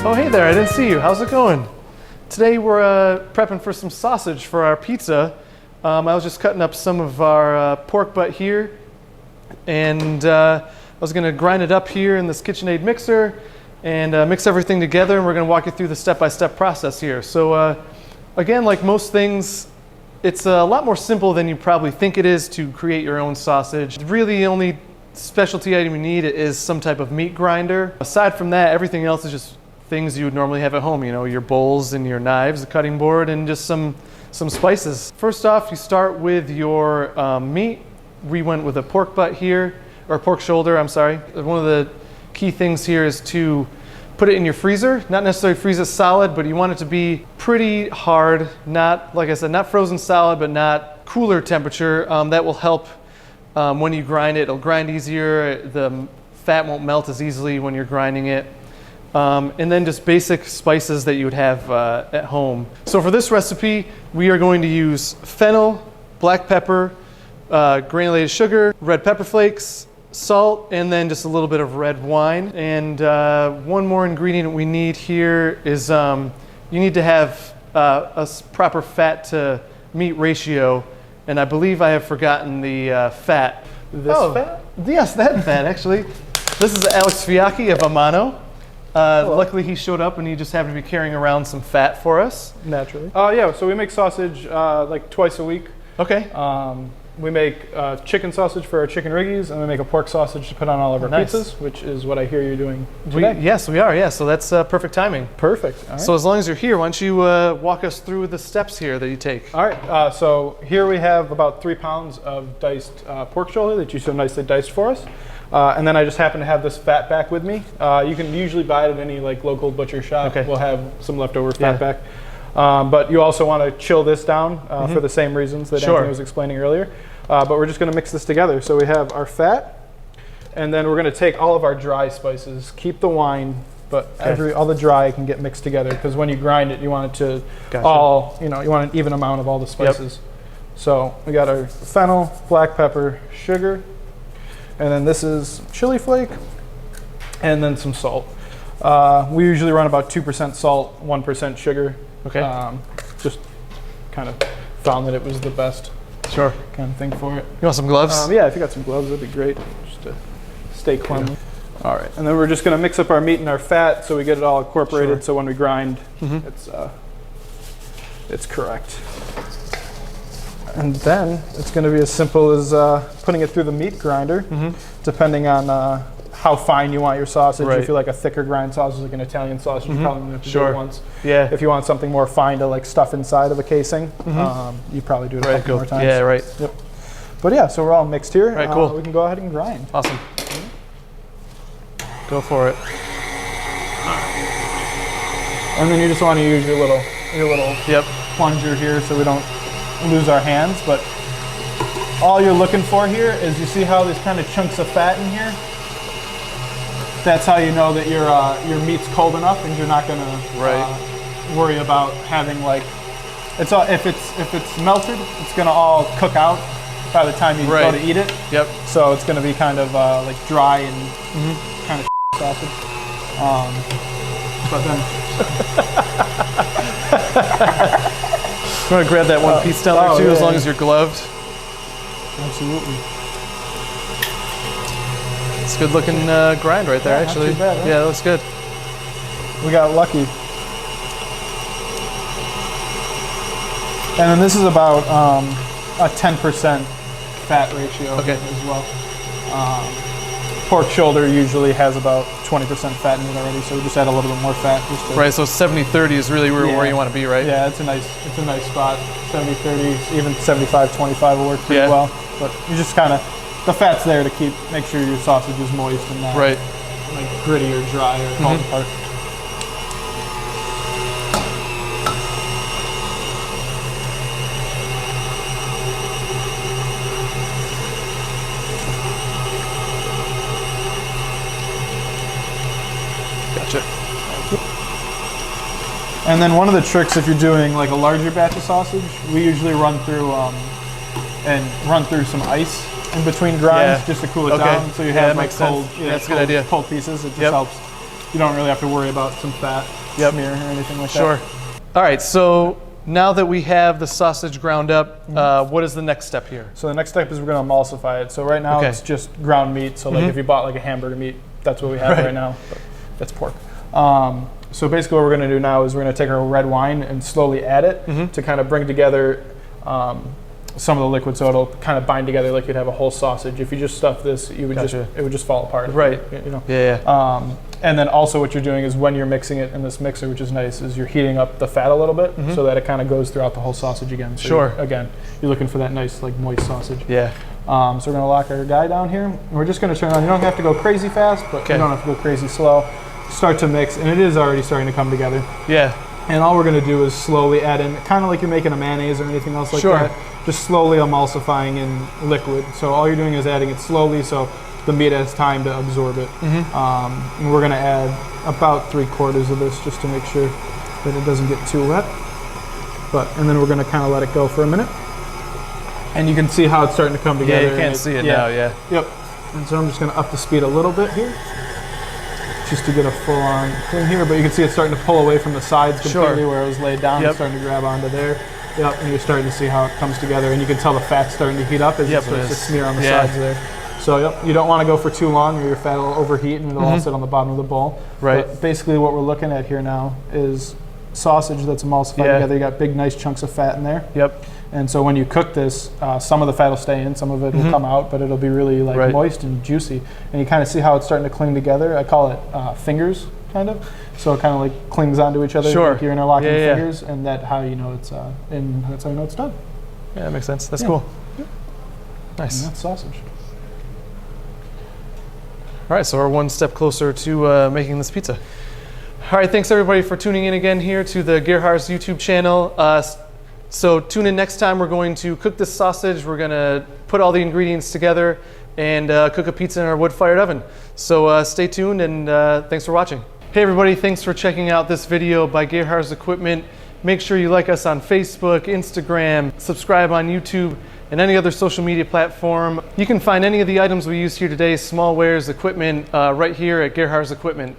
Oh, hey there, I didn't see you. How's it going? Today we're prepping for some sausage for our pizza. I was just cutting up some of our pork butt here, and I was gonna grind it up here in this KitchenAid mixer and mix everything together, and we're gonna walk you through the step-by-step process here. So again, like most things, it's a lot more simple than you probably think it is to create your own sausage. Really, the only specialty item you need is some type of meat grinder. Aside from that, everything else is just things you would normally have at home, you know, your bowls and your knives, the cutting board, and just some spices. First off, you start with your meat. We went with a pork butt here, or pork shoulder, I'm sorry. One of the key things here is to put it in your freezer. Not necessarily freeze it solid, but you want it to be pretty hard, not, like I said, not frozen solid, but not cooler temperature. That will help when you grind it. It'll grind easier. The fat won't melt as easily when you're grinding it. And then just basic spices that you would have at home. So for this recipe, we are going to use fennel, black pepper, granulated sugar, red pepper flakes, salt, and then just a little bit of red wine. And one more ingredient we need here is you need to have a proper fat to meat ratio. And I believe I have forgotten the fat. This fat? Yes, that fat actually. This is Alex Fiacchi of Mano. Luckily he showed up and he just happened to be carrying around some fat for us. Naturally. Yeah, so we make sausage like twice a week. Okay. We make chicken sausage for our chicken riggies, and we make a pork sausage to put on all of our pizzas, which is what I hear you're doing today. Yes, we are. Yeah, so that's perfect timing. Perfect. All right. So as long as you're here, why don't you walk us through the steps here that you take? All right. So here we have about 3 pounds of diced pork shoulder that you so nicely diced for us. And then I just happen to have this fat back with me. You can usually buy it at any like local butcher shop. Okay. We'll have some leftover fat back. But you also want to chill this down for the same reasons that Anthony was explaining earlier. But we're just going to mix this together. So we have our fat, and then we're going to take all of our dry spices. Keep the wine, but all the dry can get mixed together, because when you grind it, you want it to all, you want an even amount of all the spices. Yep. So we got our fennel, black pepper, sugar, and then this is chili flake, and then some salt. We usually run about 2% salt, 1% sugar. Okay. Just kind of found that it was the best kind of thing for it. You want some gloves? Yeah, if you got some gloves, that'd be great, just to stay cleanly. All right, and then we're just going to mix up our meat and our fat so we get it all incorporated, so when we grind, it's correct. And then it's going to be as simple as putting it through the meat grinder, depending on how fine you want your sausage. If you like a thicker grind sausage, like an Italian sausage, you probably have to do it once. Yeah. If you want something more fine to like stuff inside of a casing, you probably do it a couple more times. Yeah, right. Yep. But yeah, so we're all mixed here. All right, cool. We can go ahead and grind. Awesome. Go for it. And then you just want to use your little plunger here so we don't lose our hands. But all you're looking for here is, you see how there's kind of chunks of fat in here? That's how you know that your meat's cold enough, and you're not going to worry about having like, if it's melted, it's going to all cook out by the time you go to eat it. Yep. So it's going to be kind of like dry and kind of sausage. But then you want to grab that one piece down there too, as long as you're gloved. Absolutely. It's a good looking grind right there, actually. Not too bad, huh? Yeah, that looks good. We got lucky. And then this is about a 10% fat ratio as well. Pork shoulder usually has about 20% fat in it already, so we just add a little bit more fat. Right, so 70-30 is really where you want to be, right? Yeah, it's a nice spot. 70-30, even 75-25 will work pretty well. But you just kind of, the fat's there to make sure your sausage is moist and not like gritty or dry or falls apart. Gotcha. And then one of the tricks, if you're doing like a larger batch of sausage, we usually run through some ice in between grinds just to cool it down, so you have like cold, that's a good idea. Cold pieces. It just helps you don't really have to worry about some fat smear or anything like that. Sure. All right, so now that we have the sausage ground up, what is the next step here? So the next step is we're going to emulsify it. So right now it's just ground meat. So like if you bought like a hamburger meat, that's what we have right now. But that's pork. So basically what we're going to do now is we're going to take our red wine and slowly add it to kind of bring together some of the liquid, so it'll kind of bind together like you'd have a whole sausage. If you just stuff this, you would it would just fall apart. Right. You know. Yeah. And then also what you're doing is when you're mixing it in this mixer, which is nice, is you're heating up the fat a little bit so that it kind of goes throughout the whole sausage again. So you're looking for that nice like moist sausage. Yeah. So we're gonna lock our guy down here. And we're just gonna turn on. You don't have to go crazy fast, but you don't have to go crazy slow. Start to mix, and it is already starting to come together. Yeah. And all we're gonna do is slowly add in, kind of like you're making a mayonnaise or anything else like that. Just slowly emulsifying in liquid. So all you're doing is adding it slowly, so the meat has time to absorb it. And we're gonna add about 3/4 of this just to make sure that it doesn't get too wet. And then we're gonna kind of let it go for a minute. And you can see how it's starting to come together. Yeah, you can't see it now, Yep. And so I'm just gonna up the speed a little bit here, just to get a full-on thing here. But you can see it's starting to pull away from the sides completely where it was laid down. It's starting to grab onto there. And you're starting to see how it comes together. And you can tell the fat's starting to heat up as it starts to smear on the sides there. So you don't want to go for too long or your fat will overheat and it'll all sit on the bottom of the bowl. Right. But basically what we're looking at here now is sausage that's emulsified together. You got big nice chunks of fat in there. And so when you cook this, some of the fat will stay in, some of it will come out, but it'll be really like moist and juicy. And you kind of see how it's starting to cling together. I call it fingers, kind of. So it kind of like clings onto each other. Like you're interlocking fingers, and that's how you know it's that's how you know it's done. Yeah, that makes sense. That's cool. Nice. And that's sausage. All right, so we're one step closer to making this pizza. All right, thanks everybody for tuning in again here to the Gerhard's YouTube channel. So tune in next time. We're going to cook this sausage. We're going to put all the ingredients together and cook a pizza in our wood-fired oven. So stay tuned, and thanks for watching. Hey everybody, thanks for checking out this video by Gerhard's Equipment. Make sure you like us on Facebook, Instagram, subscribe on YouTube, and any other social media platform. You can find any of the items we used here today, small wares, equipment, right here at Gerhard's Equipment.